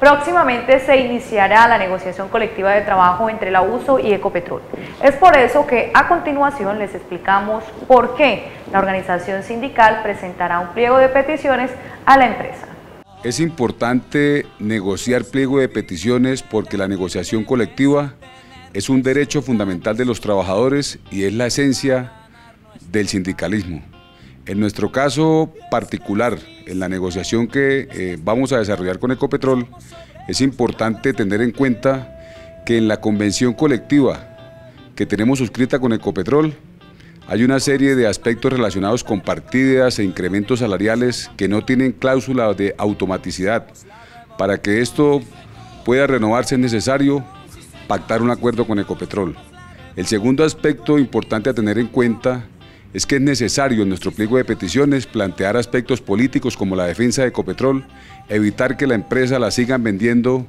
Próximamente se iniciará la negociación colectiva de trabajo entre la USO y Ecopetrol. Es por eso que a continuación les explicamos por qué la organización sindical presentará un pliego de peticiones a la empresa. Es importante negociar pliego de peticiones porque la negociación colectiva es un derecho fundamental de los trabajadores y es la esencia del sindicalismo. En nuestro caso particular, en la negociación que vamos a desarrollar con Ecopetrol, es importante tener en cuenta que en la convención colectiva que tenemos suscrita con Ecopetrol hay una serie de aspectos relacionados con partidas e incrementos salariales que no tienen cláusula de automaticidad. Para que esto pueda renovarse es necesario pactar un acuerdo con Ecopetrol. El segundo aspecto importante a tener en cuenta es que es necesario en nuestro pliego de peticiones plantear aspectos políticos como la defensa de Ecopetrol, evitar que la empresa la sigan vendiendo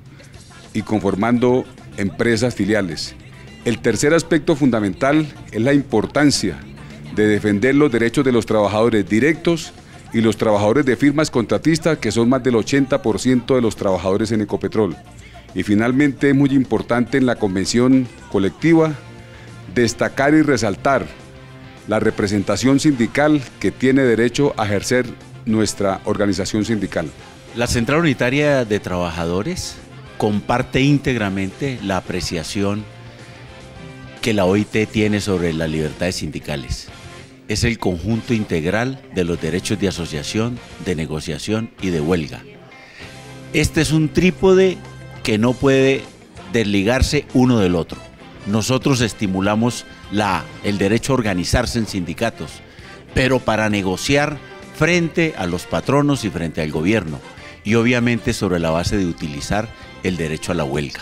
y conformando empresas filiales. El tercer aspecto fundamental es la importancia de defender los derechos de los trabajadores directos y los trabajadores de firmas contratistas, que son más del 80% de los trabajadores en Ecopetrol. Y finalmente es muy importante en la convención colectiva destacar y resaltar la representación sindical que tiene derecho a ejercer nuestra organización sindical. La Central Unitaria de Trabajadores comparte íntegramente la apreciación que la OIT tiene sobre las libertades sindicales. Es el conjunto integral de los derechos de asociación, de negociación y de huelga. Este es un trípode que no puede desligarse uno del otro. Nosotros estimulamos el derecho a organizarse en sindicatos, pero para negociar frente a los patronos y frente al gobierno, y obviamente sobre la base de utilizar el derecho a la huelga.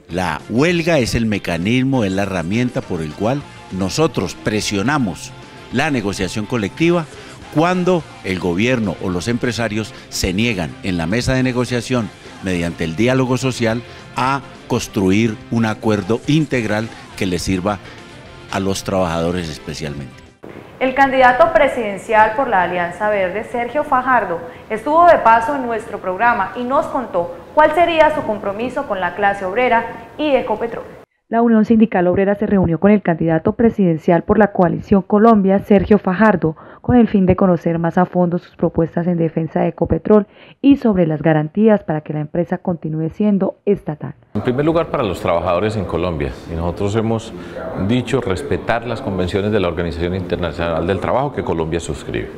La huelga es el mecanismo, es la herramienta por el cual nosotros presionamos la negociación colectiva cuando el gobierno o los empresarios se niegan en la mesa de negociación mediante el diálogo social a construir un acuerdo integral que le sirva a los trabajadores especialmente. El candidato presidencial por la Alianza Verde, Sergio Fajardo, estuvo de paso en nuestro programa y nos contó cuál sería su compromiso con la clase obrera y Ecopetrol. La Unión Sindical Obrera se reunió con el candidato presidencial por la Coalición Colombia, Sergio Fajardo, con el fin de conocer más a fondo sus propuestas en defensa de Ecopetrol y sobre las garantías para que la empresa continúe siendo estatal. En primer lugar, para los trabajadores en Colombia, y nosotros hemos dicho respetar las convenciones de la Organización Internacional del Trabajo que Colombia suscribe.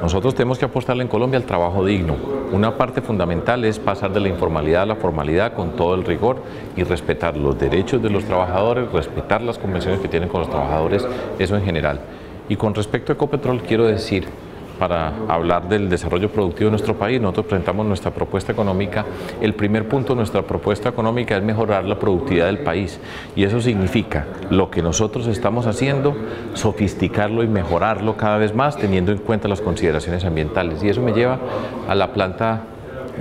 Nosotros tenemos que apostarle en Colombia al trabajo digno. Una parte fundamental es pasar de la informalidad a la formalidad con todo el rigor y respetar los derechos de los trabajadores, respetar las convenciones que tienen con los trabajadores, eso en general. Y con respecto a Ecopetrol, quiero decir, para hablar del desarrollo productivo de nuestro país, nosotros presentamos nuestra propuesta económica. El primer punto de nuestra propuesta económica es mejorar la productividad del país, y eso significa lo que nosotros estamos haciendo, sofisticarlo y mejorarlo cada vez más, teniendo en cuenta las consideraciones ambientales, y eso me lleva a la planta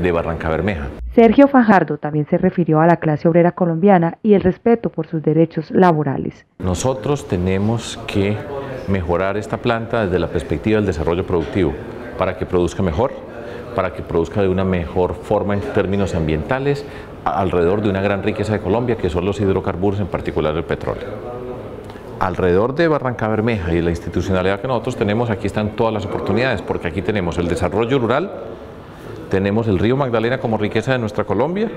de Barrancabermeja. Sergio Fajardo también se refirió a la clase obrera colombiana y el respeto por sus derechos laborales. Nosotros tenemos que mejorar esta planta desde la perspectiva del desarrollo productivo, para que produzca mejor, para que produzca de una mejor forma en términos ambientales, alrededor de una gran riqueza de Colombia, que son los hidrocarburos, en particular el petróleo. Alrededor de Barrancabermeja y la institucionalidad que nosotros tenemos, aquí están todas las oportunidades, porque aquí tenemos el desarrollo rural, tenemos el río Magdalena como riqueza de nuestra Colombia.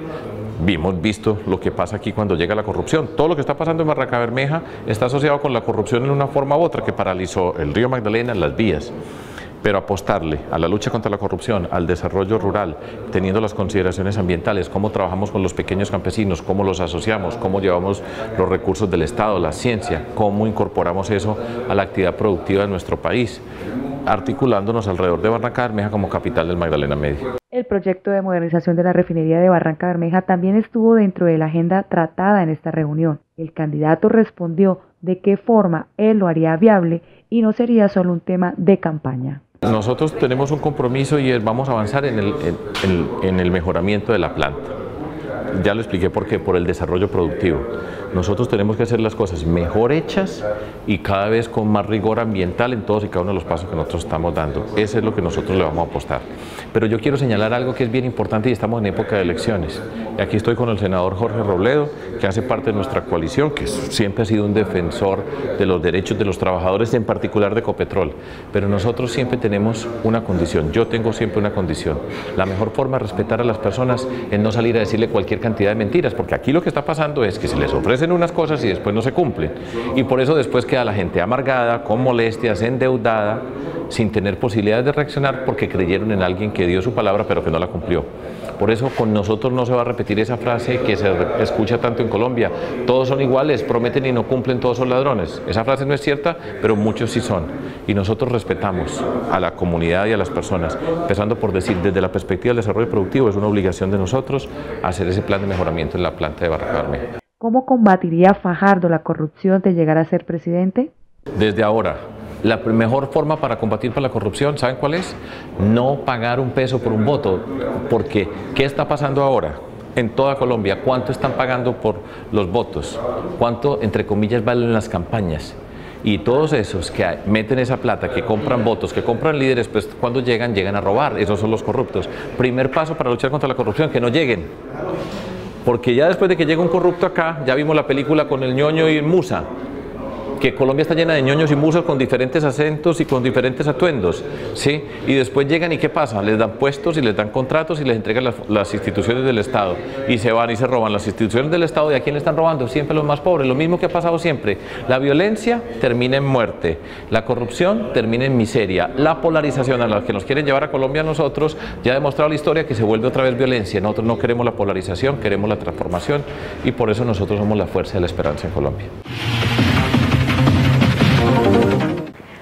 Hemos visto lo que pasa aquí cuando llega la corrupción. Todo lo que está pasando en Barrancabermeja está asociado con la corrupción en una forma u otra, que paralizó el río Magdalena, las vías. Pero apostarle a la lucha contra la corrupción, al desarrollo rural, teniendo las consideraciones ambientales, cómo trabajamos con los pequeños campesinos, cómo los asociamos, cómo llevamos los recursos del Estado, la ciencia, cómo incorporamos eso a la actividad productiva de nuestro país, articulándonos alrededor de Barrancabermeja como capital del Magdalena Medio. El proyecto de modernización de la refinería de Barrancabermeja también estuvo dentro de la agenda tratada en esta reunión. El candidato respondió de qué forma él lo haría viable y no sería solo un tema de campaña. Nosotros tenemos un compromiso y vamos a avanzar en el mejoramiento de la planta. Ya lo expliqué por qué, por el desarrollo productivo. Nosotros tenemos que hacer las cosas mejor hechas y cada vez con más rigor ambiental en todos y cada uno de los pasos que nosotros estamos dando. Eso es lo que nosotros le vamos a apostar. Pero yo quiero señalar algo que es bien importante y estamos en época de elecciones. Y aquí estoy con el senador Jorge Robledo, que hace parte de nuestra coalición, que siempre ha sido un defensor de los derechos de los trabajadores, en particular de Ecopetrol. Pero nosotros siempre tenemos una condición, yo tengo siempre una condición. La mejor forma de respetar a las personas es no salir a decirle cualquier cantidad de mentiras, porque aquí lo que está pasando es que se les ofrecen unas cosas y después no se cumplen. Y por eso después queda la gente amargada, con molestias, endeudada, sin tener posibilidades de reaccionar porque creyeron en alguien que dio su palabra pero que no la cumplió. Por eso con nosotros no se va a repetir esa frase que se escucha tanto en Colombia: todos son iguales, prometen y no cumplen, todos son ladrones. Esa frase no es cierta, pero muchos sí son. Y nosotros respetamos a la comunidad y a las personas, empezando por decir, desde la perspectiva del desarrollo productivo, es una obligación de nosotros hacer ese plan de mejoramiento en la planta de Barranca Bermeja. ¿Cómo combatiría Fajardo la corrupción de llegar a ser presidente? Desde ahora, la mejor forma para combatir la corrupción, ¿saben cuál es? No pagar un peso por un voto, porque ¿qué está pasando ahora? En toda Colombia, ¿cuánto están pagando por los votos? ¿Cuánto, entre comillas, valen las campañas? Y todos esos que meten esa plata, que compran votos, que compran líderes, pues cuando llegan a robar. Esos son los corruptos. Primer paso para luchar contra la corrupción, que no lleguen. Porque ya después de que llega un corrupto acá, ya vimos la película con el ñoño y el musa, que Colombia está llena de ñoños y musas con diferentes acentos y con diferentes atuendos, ¿sí? Y después llegan y ¿qué pasa? Les dan puestos y les dan contratos y les entregan las instituciones del Estado y se van y se roban las instituciones del Estado. ¿Y a quién le están robando? Siempre a los más pobres, lo mismo que ha pasado siempre. La violencia termina en muerte, la corrupción termina en miseria, la polarización a la que nos quieren llevar a Colombia a nosotros ya ha demostrado la historia que se vuelve otra vez violencia. Nosotros no queremos la polarización, queremos la transformación y por eso nosotros somos la fuerza de la esperanza en Colombia.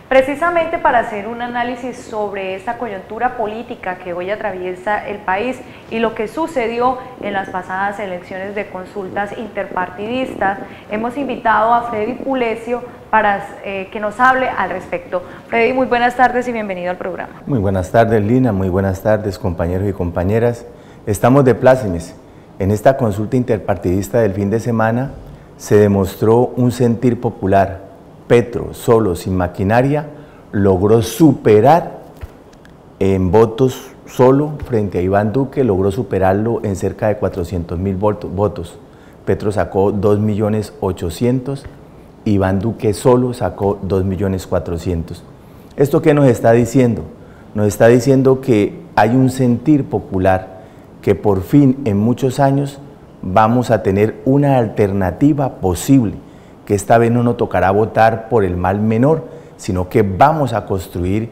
Precisamente para hacer un análisis sobre esta coyuntura política que hoy atraviesa el país y lo que sucedió en las pasadas elecciones de consultas interpartidistas, hemos invitado a Freddy Pulecio para que nos hable al respecto. Freddy, muy buenas tardes y bienvenido al programa. Muy buenas tardes, Lina, muy buenas tardes, compañeros y compañeras. Estamos de plácemes. En esta consulta interpartidista del fin de semana se demostró un sentir popular. Petro, solo, sin maquinaria, logró superar en votos solo frente a Iván Duque, logró superarlo en cerca de 400.000 votos. Petro sacó 2.800.000, Iván Duque solo sacó 2.400.000. ¿Esto qué nos está diciendo? Nos está diciendo que hay un sentir popular, que por fin en muchos años vamos a tener una alternativa posible, que esta vez no nos tocará votar por el mal menor, sino que vamos a construir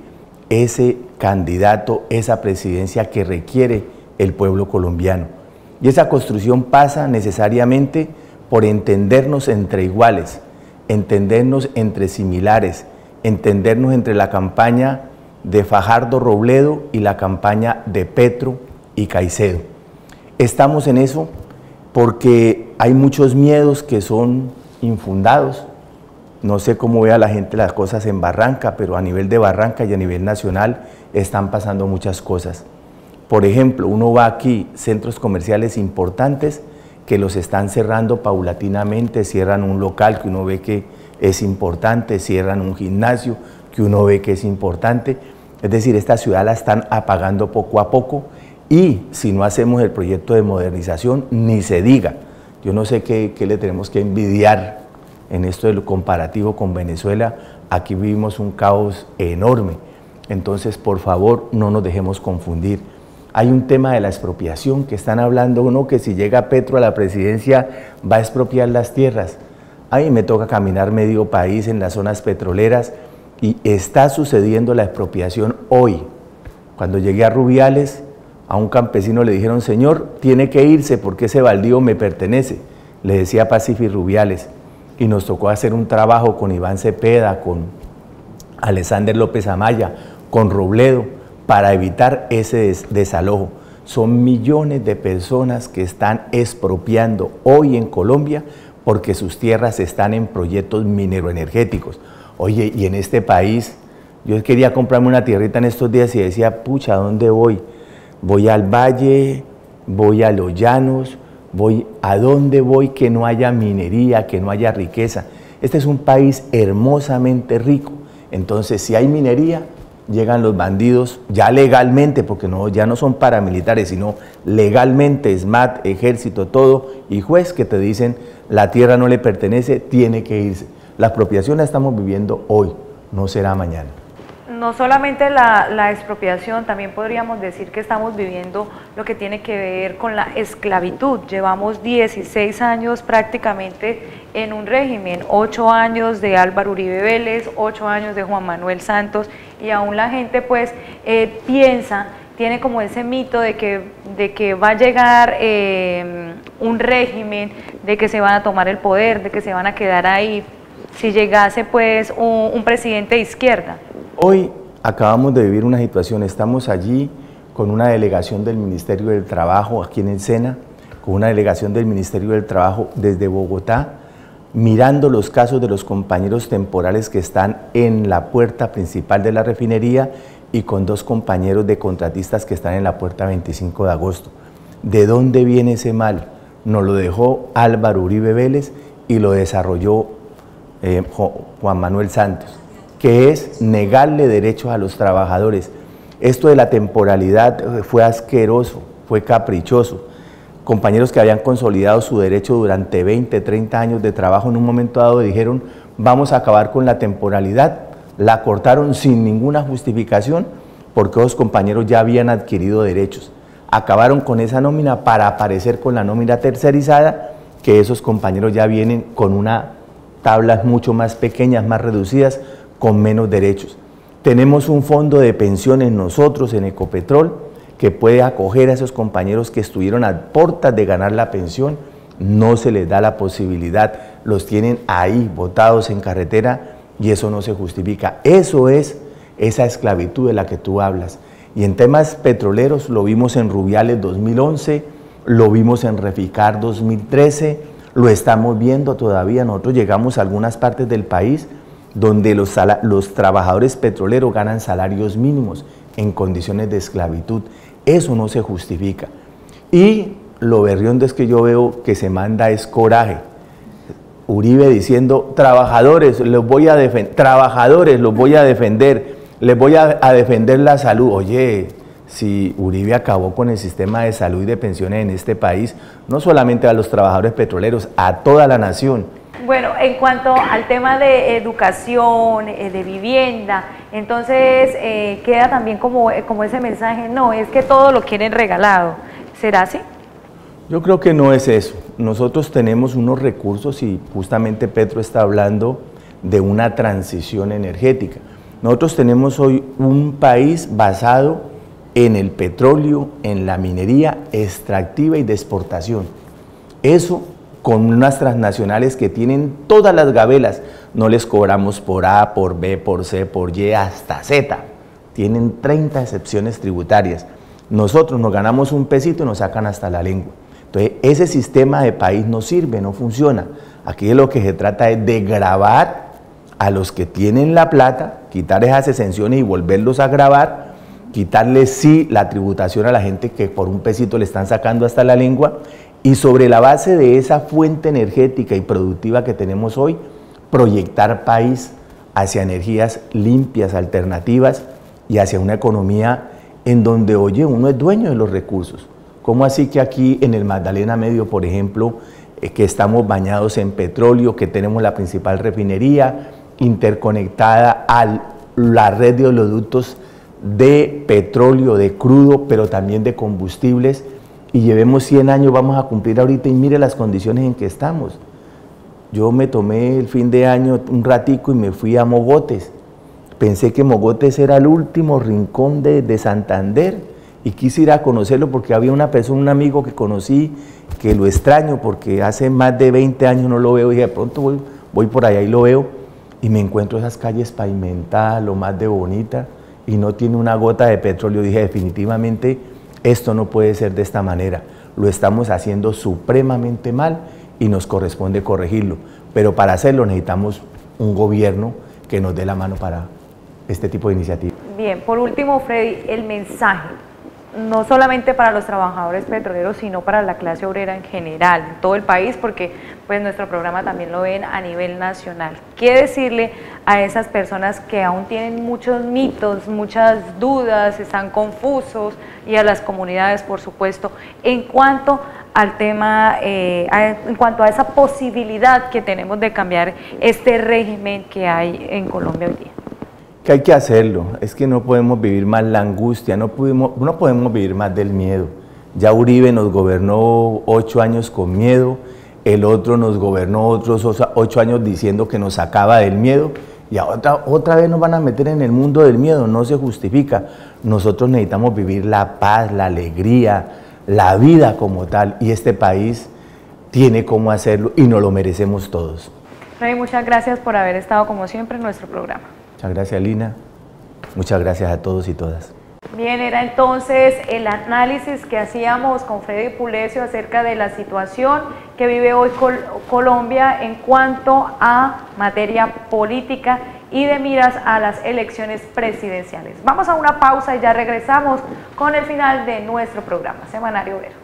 ese candidato, esa presidencia que requiere el pueblo colombiano. Y esa construcción pasa necesariamente por entendernos entre iguales, entendernos entre similares, entendernos entre la campaña de Fajardo Robledo y la campaña de Petro y Caicedo. Estamos en eso porque hay muchos miedos que son infundados. No sé cómo vea la gente las cosas en Barranca, pero a nivel de Barranca y a nivel nacional están pasando muchas cosas. Por ejemplo, uno va aquí, centros comerciales importantes que los están cerrando paulatinamente, cierran un local que uno ve que es importante, cierran un gimnasio que uno ve que es importante. Es decir, esta ciudad la están apagando poco a poco y si no hacemos el proyecto de modernización, ni se diga. Yo no sé qué le tenemos que envidiar en esto del comparativo con Venezuela. Aquí vivimos un caos enorme. Entonces, por favor, no nos dejemos confundir. Hay un tema de la expropiación que están hablando uno que si llega Petro a la presidencia va a expropiar las tierras. A mí me toca caminar medio país en las zonas petroleras y está sucediendo la expropiación hoy. Cuando llegué a Rubiales, a un campesino le dijeron: señor, tiene que irse porque ese baldío me pertenece, le decía Pacífico Rubiales. Y nos tocó hacer un trabajo con Iván Cepeda, con Alexander López Amaya, con Robledo, para evitar ese desalojo. Son millones de personas que están expropiando hoy en Colombia porque sus tierras están en proyectos mineroenergéticos. Oye, y en este país, yo quería comprarme una tierrita en estos días y decía, pucha, ¿a dónde voy? Voy al Valle, voy a Los Llanos, ¿A dónde voy que no haya minería, que no haya riqueza? Este es un país hermosamente rico. Entonces, si hay minería, llegan los bandidos ya legalmente, porque ya no son paramilitares, sino legalmente, SMAT, ejército, todo, y juez que te dicen, la tierra no le pertenece, tiene que irse. La expropiación la estamos viviendo hoy, no será mañana. No solamente la expropiación, también podríamos decir que estamos viviendo lo que tiene que ver con la esclavitud. Llevamos 16 años prácticamente en un régimen, 8 años de Álvaro Uribe Vélez, 8 años de Juan Manuel Santos, y aún la gente pues tiene como ese mito de que va a llegar un régimen, de que se van a tomar el poder, de que se van a quedar ahí, si llegase pues un presidente de izquierda. Hoy acabamos de vivir una situación, estamos allí con una delegación del Ministerio del Trabajo aquí en el SENA, con una delegación del Ministerio del Trabajo desde Bogotá, mirando los casos de los compañeros temporales que están en la puerta principal de la refinería y con 2 compañeros de contratistas que están en la puerta 25 de agosto. ¿De dónde viene ese mal? Nos lo dejó Álvaro Uribe Vélez y lo desarrolló Juan Manuel Santos, que es negarle derechos a los trabajadores. Esto de la temporalidad fue asqueroso, fue caprichoso. Compañeros que habían consolidado su derecho durante 20, 30 años de trabajo, en un momento dado dijeron, vamos a acabar con la temporalidad. La cortaron sin ninguna justificación porque los compañeros ya habían adquirido derechos. Acabaron con esa nómina para aparecer con la nómina tercerizada, que esos compañeros ya vienen con unas tablas mucho más pequeñas, más reducidas, con menos derechos. Tenemos un fondo de pensiones nosotros en Ecopetrol que puede acoger a esos compañeros que estuvieron a puertas de ganar la pensión, no se les da la posibilidad, los tienen ahí botados en carretera y eso no se justifica. Eso es esa esclavitud de la que tú hablas. Y en temas petroleros lo vimos en Rubiales 2011, lo vimos en Reficar 2013, lo estamos viendo todavía. Nosotros llegamos a algunas partes del país donde los trabajadores petroleros ganan salarios mínimos en condiciones de esclavitud. Eso no se justifica. Y lo berriondo es que yo veo que se manda es coraje. Uribe diciendo, trabajadores, los voy a defender, les voy a defender la salud. Oye, si Uribe acabó con el sistema de salud y de pensiones en este país, no solamente a los trabajadores petroleros, a toda la nación. Bueno, en cuanto al tema de educación, de vivienda, entonces queda también como ese mensaje, no, es que todo lo quieren regalado. ¿Será así? Yo creo que no es eso. Nosotros tenemos unos recursos y justamente Petro está hablando de una transición energética. Nosotros tenemos hoy un país basado en el petróleo, en la minería extractiva y de exportación. Eso con unas transnacionales que tienen todas las gabelas, no les cobramos por A, por B, por C, por Y, hasta Z. Tienen 30 excepciones tributarias. Nosotros nos ganamos un pesito y nos sacan hasta la lengua. Entonces, ese sistema de país no sirve, no funciona. Aquí de lo que se trata es de gravar a los que tienen la plata, quitar esas exenciones y volverlos a gravar, quitarles sí la tributación a la gente que por un pesito le están sacando hasta la lengua, y sobre la base de esa fuente energética y productiva que tenemos hoy, proyectar país hacia energías limpias, alternativas y hacia una economía en donde, oye, uno es dueño de los recursos. ¿Cómo así que aquí en el Magdalena Medio, por ejemplo, que estamos bañados en petróleo, que tenemos la principal refinería interconectada a la red de oleoductos de petróleo, de crudo, pero también de combustibles, y llevemos 100 años, vamos a cumplir ahorita y mire las condiciones en que estamos? Yo me tomé el fin de año un ratico y me fui a Mogotes. Pensé que Mogotes era el último rincón de Santander y quise ir a conocerlo porque había una persona, un amigo que conocí, que lo extraño porque hace más de 20 años no lo veo y de pronto voy por allá y lo veo y me encuentro esas calles pavimentadas, lo más de bonita, y no tiene una gota de petróleo. Dije, definitivamente esto no puede ser de esta manera, lo estamos haciendo supremamente mal y nos corresponde corregirlo, pero para hacerlo necesitamos un gobierno que nos dé la mano para este tipo de iniciativas. Bien, por último, Freddy, el mensaje. no solamente para los trabajadores petroleros, sino para la clase obrera en general, en todo el país, porque pues nuestro programa también lo ven a nivel nacional. ¿Qué decirle a esas personas que aún tienen muchos mitos, muchas dudas, están confusos, y a las comunidades, por supuesto, en cuanto al tema, en cuanto a esa posibilidad que tenemos de cambiar este régimen que hay en Colombia hoy día? Que hay que hacerlo, es que no podemos vivir más la angustia, no podemos vivir más del miedo. Ya Uribe nos gobernó 8 años con miedo, el otro nos gobernó otros 8 años diciendo que nos sacaba del miedo, y otra vez nos van a meter en el mundo del miedo, no se justifica. Nosotros necesitamos vivir la paz, la alegría, la vida como tal, y este país tiene cómo hacerlo y nos lo merecemos todos. Rey, muchas gracias por haber estado como siempre en nuestro programa. Muchas gracias, Lina. Muchas gracias a todos y todas. Bien, era entonces el análisis que hacíamos con Freddy Pulecio acerca de la situación que vive hoy Colombia en cuanto a materia política y de miras a las elecciones presidenciales. Vamos a una pausa y ya regresamos con el final de nuestro programa, Semanario Obrero.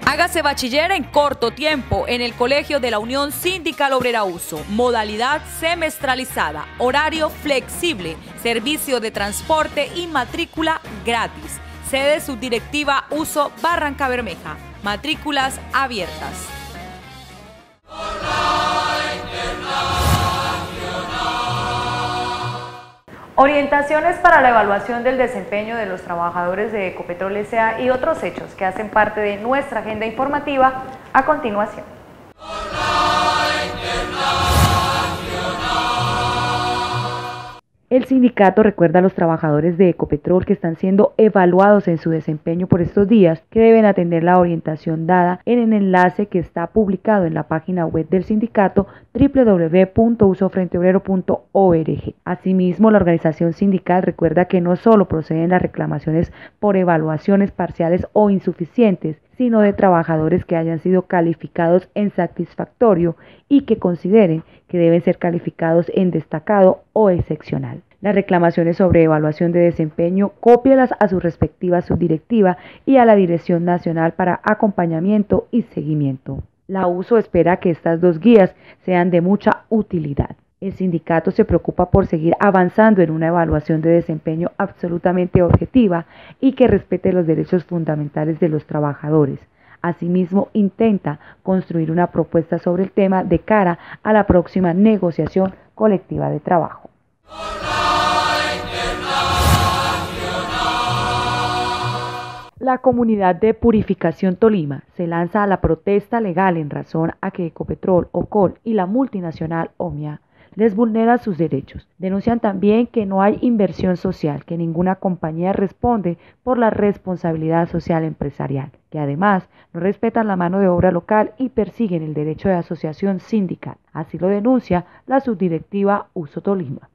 Hágase bachiller en corto tiempo en el Colegio de la Unión Sindical Obrera Uso. Modalidad semestralizada, horario flexible, servicio de transporte y matrícula gratis. Sede subdirectiva Uso Barranca Bermeja. Matrículas abiertas. Orientaciones para la evaluación del desempeño de los trabajadores de Ecopetrol S.A. y otros hechos que hacen parte de nuestra agenda informativa a continuación. El sindicato recuerda a los trabajadores de Ecopetrol que están siendo evaluados en su desempeño por estos días que deben atender la orientación dada en el enlace que está publicado en la página web del sindicato www.usofrenteobrero.org. Asimismo, la organización sindical recuerda que no solo proceden las reclamaciones por evaluaciones parciales o insuficientes, sino de trabajadores que hayan sido calificados en satisfactorio y que consideren que deben ser calificados en destacado o excepcional. Las reclamaciones sobre evaluación de desempeño, cópialas a su respectiva subdirectiva y a la Dirección Nacional para Acompañamiento y Seguimiento. La USO espera que estas dos guías sean de mucha utilidad. El sindicato se preocupa por seguir avanzando en una evaluación de desempeño absolutamente objetiva y que respete los derechos fundamentales de los trabajadores. Asimismo, intenta construir una propuesta sobre el tema de cara a la próxima negociación colectiva de trabajo. La comunidad de Purificación Tolima se lanza a la protesta legal en razón a que Ecopetrol, OCOL y la multinacional OMIA les vulnera sus derechos. Denuncian también que no hay inversión social, que ninguna compañía responde por la responsabilidad social empresarial, que además no respetan la mano de obra local y persiguen el derecho de asociación sindical. Así lo denuncia la subdirectiva Uso Tolima.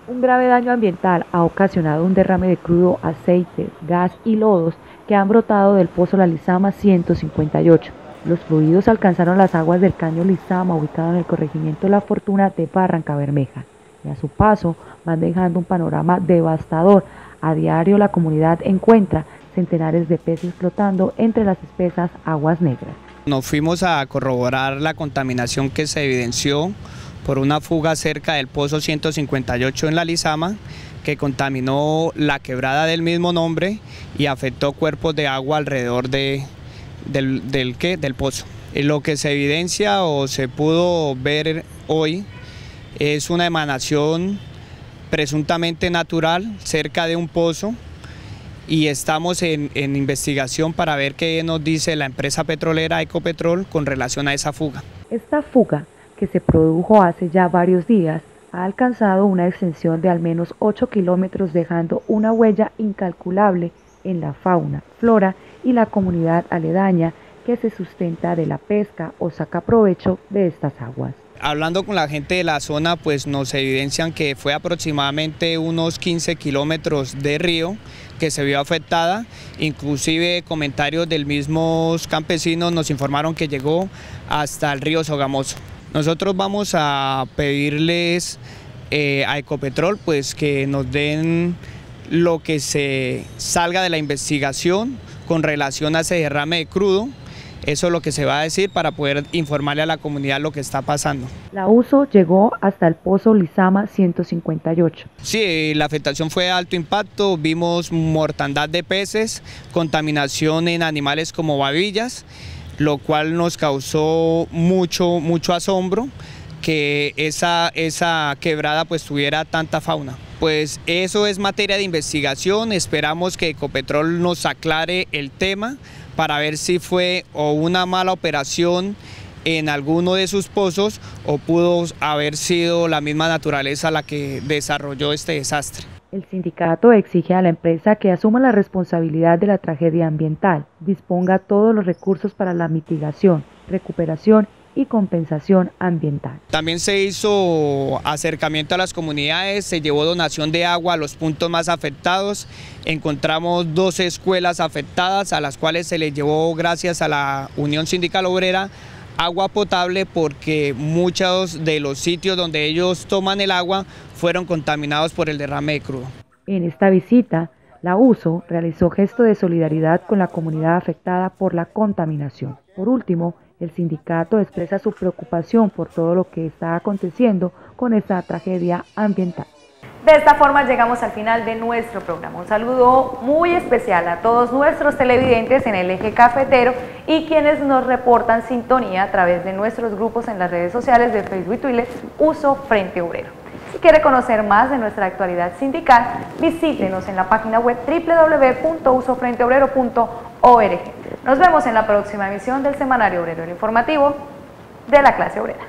Un grave daño ambiental ha ocasionado un derrame de crudo, aceite, gas y lodos que han brotado del pozo La Lizama 158. Los fluidos alcanzaron las aguas del caño Lizama, ubicado en el corregimiento La Fortuna de Barranca Bermeja, y a su paso van dejando un panorama devastador. A diario la comunidad encuentra centenares de peces flotando entre las espesas aguas negras. Nos fuimos a corroborar la contaminación que se evidenció por una fuga cerca del pozo 158 en La Lizama, que contaminó la quebrada del mismo nombre y afectó cuerpos de agua alrededor del pozo. Lo que se evidencia o se pudo ver hoy es una emanación presuntamente natural cerca de un pozo, y estamos en investigación para ver qué nos dice la empresa petrolera Ecopetrol con relación a esa fuga. Esta fuga, que se produjo hace ya varios días, ha alcanzado una extensión de al menos 8 kilómetros, dejando una huella incalculable en la fauna, flora y la comunidad aledaña que se sustenta de la pesca o saca provecho de estas aguas. Hablando con la gente de la zona, pues nos evidencian que fue aproximadamente unos 15 kilómetros de río que se vio afectada, inclusive comentarios del mismos campesinos nos informaron que llegó hasta el río Sogamoso. Nosotros vamos a pedirles a Ecopetrol pues que nos den lo que se salga de la investigación con relación a ese derrame de crudo. Eso es lo que se va a decir para poder informarle a la comunidad lo que está pasando. La USO llegó hasta el pozo Lizama 158. Sí, la afectación fue de alto impacto, vimos mortandad de peces, contaminación en animales como babillas, lo cual nos causó mucho asombro que esa quebrada pues tuviera tanta fauna. Pues eso es materia de investigación, esperamos que Ecopetrol nos aclare el tema para ver si fue o una mala operación en alguno de sus pozos o pudo haber sido la misma naturaleza la que desarrolló este desastre. El sindicato exige a la empresa que asuma la responsabilidad de la tragedia ambiental, disponga todos los recursos para la mitigación, recuperación y compensación ambiental. También se hizo acercamiento a las comunidades, se llevó donación de agua a los puntos más afectados, encontramos 12 escuelas afectadas a las cuales se les llevó, gracias a la Unión Sindical Obrera, agua potable porque muchos de los sitios donde ellos toman el agua fueron contaminados por el derrame de crudo. En esta visita, la USO realizó gesto de solidaridad con la comunidad afectada por la contaminación. Por último, el sindicato expresa su preocupación por todo lo que está aconteciendo con esta tragedia ambiental. De esta forma llegamos al final de nuestro programa. Un saludo muy especial a todos nuestros televidentes en el eje cafetero y quienes nos reportan sintonía a través de nuestros grupos en las redes sociales de Facebook y Twitter, USO Frente Obrero. Si quiere conocer más de nuestra actualidad sindical, visítenos en la página web www.usofrenteobrero.org. Nos vemos en la próxima emisión del Semanario Obrero, el informativo de la clase obrera.